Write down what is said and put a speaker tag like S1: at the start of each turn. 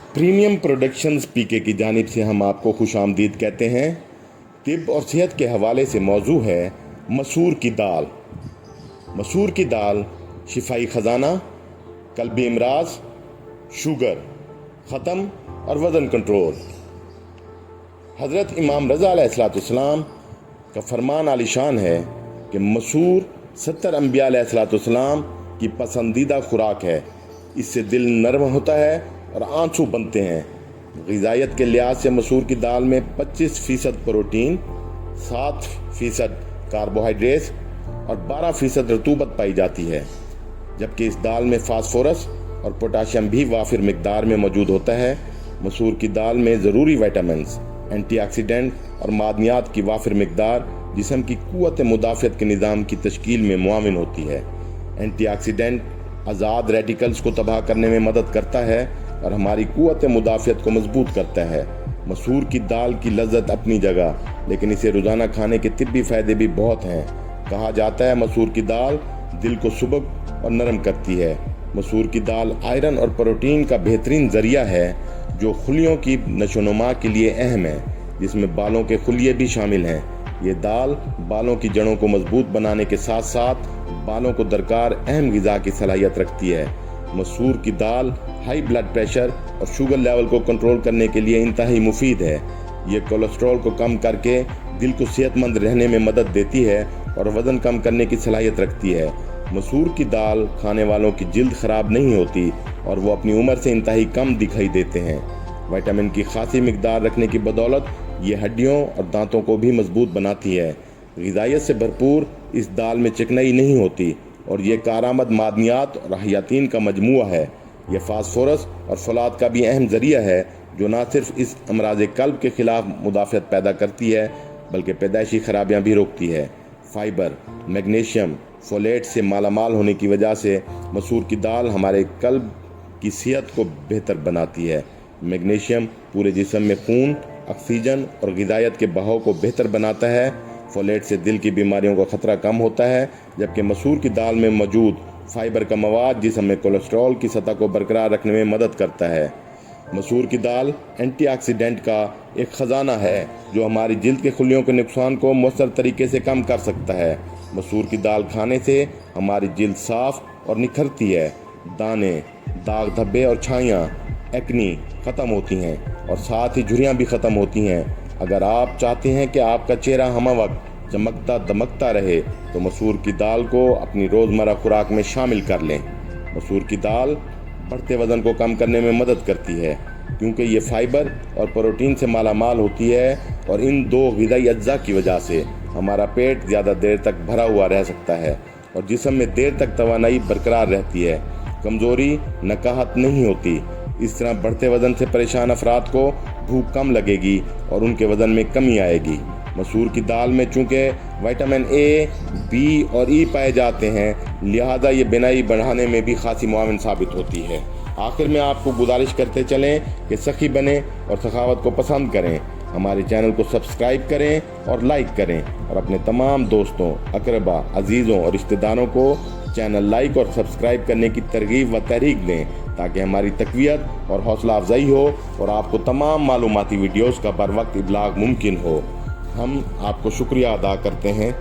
S1: Premium productions पीके की जानिब से हम आपको खुश आमदीद कहते हैं। तिब और सेहत के हवाले से मौजू है मसूर की दाल। मसूर की दाल शिफाई ख़जाना, कल्बी इमराज, शुगर ख़त्म और वज़न कंट्रोल। हज़रत इमाम रज़ा अलैहिस्सलाम का फरमान आलिशान है कि मसूर 70 अंबिया अलैहिस्सलाम की पसंदीदा खुराक है। इससे दिल नरम होता है और आंसू बनते हैं। ग़िज़ायत के लिहाज से मसूर की दाल में 25% प्रोटीन, 7% कार्बोहाइड्रेट्स और 12% रतूबत पाई जाती है, जबकि इस दाल में फास्फोरस और पोटाशियम भी वाफिर मिकदार में मौजूद होता है। मसूर की दाल में ज़रूरी विटामिन्स, एंटीऑक्सीडेंट और मादनियात की वाफिर मिकदार जिस्म की क़ुव्वत मुदाफ़ियत के निज़ाम की तश्कील में मुआविन होती है। एंटीऑक्सीडेंट आज़ाद रेडिकल्स को तबाह करने में मदद करता है और हमारी क़ुव्वत मुदाफ़ियत को मजबूत करता है। मसूर की दाल की लज़्ज़त अपनी जगह, लेकिन इसे रोज़ाना खाने के तिब्बी फ़ायदे भी बहुत हैं। कहा जाता है मसूर की दाल दिल को सुबक और नरम करती है। मसूर की दाल आयरन और प्रोटीन का बेहतरीन ज़रिया है जो खुलियों की नशोनुमा के लिए अहम है, जिसमें बालों के खुलिये भी शामिल हैं। ये दाल बालों की जड़ों को मजबूत बनाने के साथ साथ बालों को दरकार अहम ग़िज़ा की सलाहियत रखती है। मसूर की दाल हाई ब्लड प्रेशर और शुगर लेवल को कंट्रोल करने के लिए इंतहाई मुफीद है। ये कोलेस्ट्रॉल को कम करके दिल को सेहतमंद रहने में मदद देती है और वज़न कम करने की सलाहियत रखती है। मसूर की दाल खाने वालों की जिल्द ख़राब नहीं होती और वो अपनी उम्र से इंतहाई कम दिखाई देते हैं। विटामिन की खासी मिकदार रखने की बदौलत ये हड्डियों और दांतों को भी मजबूत बनाती है। ग़िज़ायत से भरपूर इस दाल में चिकनाई नहीं होती और ये कारआमद मादनियात और हयातीन का मजमूआ है। यह फास्फोरस और फलाद का भी अहम ज़रिया है जो न सिर्फ इस अमराज़ कल्ब के ख़िलाफ़ मुदाफ़ियत पैदा करती है बल्कि पैदाइशी खराबियाँ भी रोकती है। फाइबर, मैग्नीशियम, फोलेट से मालामाल होने की वजह से मसूर की दाल हमारे कल्ब की सेहत को बेहतर बनाती है। मैग्नीशियम पूरे जिस्म में खून, ऑक्सीजन और ग़िज़ायत के बहाव को बेहतर बनाता है। फोलेट से दिल की बीमारियों का ख़तरा कम होता है, जबकि मसूर की दाल में मौजूद फाइबर का मवाद जिस्म में कोलेस्ट्रॉल की सतह को बरकरार रखने में मदद करता है। मसूर की दाल एंटीऑक्सीडेंट का एक ख़जाना है जो हमारी जिल्द के खुलियों के नुकसान को मौसर तरीके से कम कर सकता है। मसूर की दाल खाने से हमारी जिल्द साफ़ और निखरती है। दाने, दाग धब्बे और छाइयाँ, एक्नी ख़त्म होती हैं और साथ ही झुर्रियाँ भी ख़त्म होती हैं। अगर आप चाहते हैं कि आपका चेहरा हमा वक्त चमकता दमकता रहे तो मसूर की दाल को अपनी रोज़मर्रा खुराक में शामिल कर लें। मसूर की दाल बढ़ते वज़न को कम करने में मदद करती है क्योंकि ये फाइबर और प्रोटीन से मालामाल होती है और इन दो ग़िज़ाई अज्जा की वजह से हमारा पेट ज़्यादा देर तक भरा हुआ रह सकता है और जिस्म में देर तक तवानाई बरकरार रहती है। कमज़ोरी, नकाहत नहीं होती। इस तरह बढ़ते वज़न से परेशान अफराद को भूख कम लगेगी और उनके वज़न में कमी आएगी। मसूर की दाल में चूँकि विटामिन ए, बी और ई पाए जाते हैं, लिहाजा ये बिनाई बढ़ाने में भी खासी मुआविन साबित होती है। आखिर में आपको गुजारिश करते चलें कि सखी बने और सखावत को पसंद करें। हमारे चैनल को सब्सक्राइब करें और लाइक करें और अपने तमाम दोस्तों, अकरबा, अजीज़ों और रिश्तेदारों को चैनल लाइक और सब्सक्राइब करने की तरगीब व तहरीक दें ताकि हमारी तक़वियत और हौसला अफजाई हो और आपको तमाम मालूमाती वीडियोज़ का बर वक्त इब्लाग मुमकिन हो। हम आपको शुक्रिया अदा करते हैं।